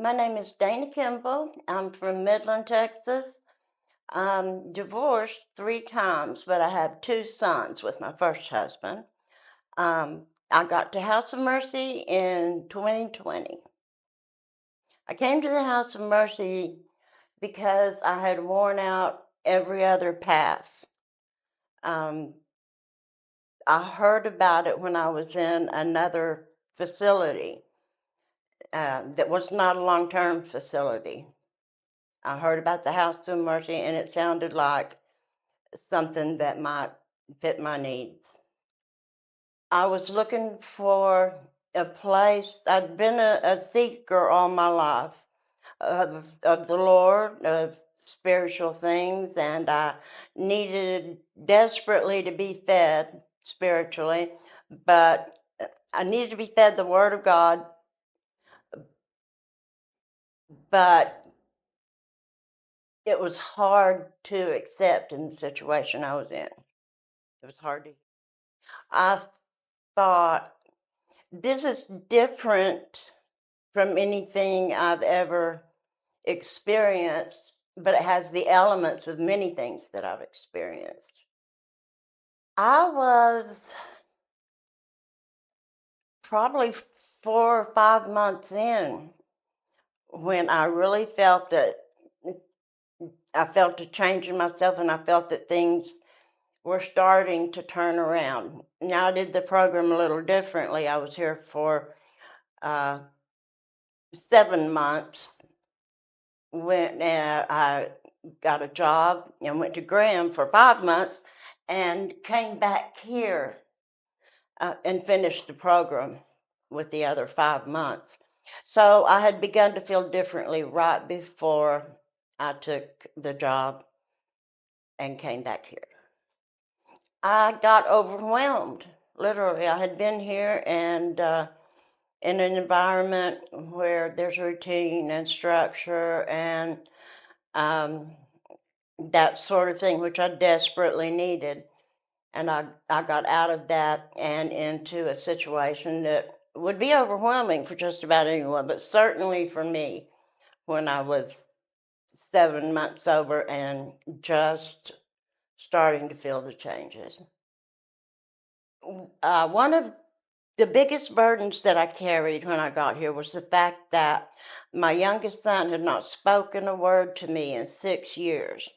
My name is Dana Kimball. I'm from Midland, Texas. I'm divorced 3 times, but I have 2 sons with my first husband. I got to House of Mercy in 2020. I came to the House of Mercy because I had worn out every other path. Um, I heard about it when I was in another facility that was not a long term facility. I heard about the House of Mercy, and it sounded like something that might fit my needs. I was looking for a place. I'd been a seeker all my life of the Lord, of spiritual things, and I needed desperately to be fed spiritually, but I needed to be fed the Word of God, but it was hard to accept in the situation I was in. It was hard to. I thought, this is different from anything I've ever experienced, but it has the elements of many things that I've experienced. I was probably 4 or 5 months in when I really felt that I felt a change in myself and I felt that things were starting to turn around. Now, I did the program a little differently. I was here for uh, 7 months when I got a job and went to Graham for 5 months and came back here and finished the program with the other 5 months. So I had begun to feel differently right before I took the job and came back here. I got overwhelmed. Literally, I had been here and in an environment where there's routine and structure and um, that sort of thing, which I desperately needed. And I got out of that and into a situation that would be overwhelming for just about anyone, but certainly for me when I was 7 months over and just starting to feel the changes. One of the biggest burdens that I carried when I got here was the fact that my youngest son had not spoken a word to me in 6 years.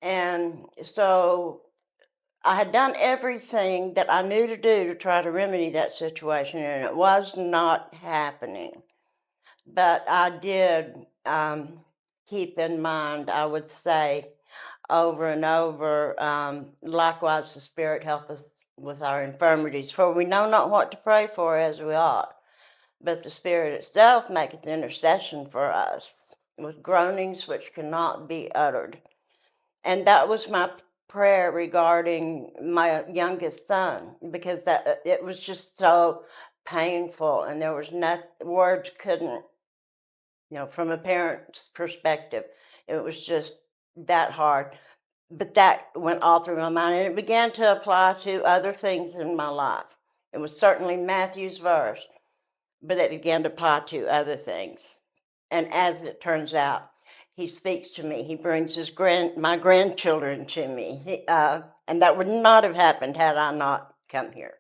And so I had done everything that I knew to do to try to remedy that situation, and it was not happening. But I did keep in mind, I would say, over and over, likewise, the Spirit help us with our infirmities, for we know not what to pray for as we ought, but the Spirit itself maketh intercession for us with groanings which cannot be uttered. And that was my prayer regarding my youngest son because that it was just so painful and there was not words couldn't, from a parent's perspective, it was just that hard. But that went all through my mind and it began to apply to other things in my life. It was certainly Matthew's verse, but it began to apply to other things. And as it turns out, he speaks to me. He brings my grandchildren to me. And that would not have happened had I not come here.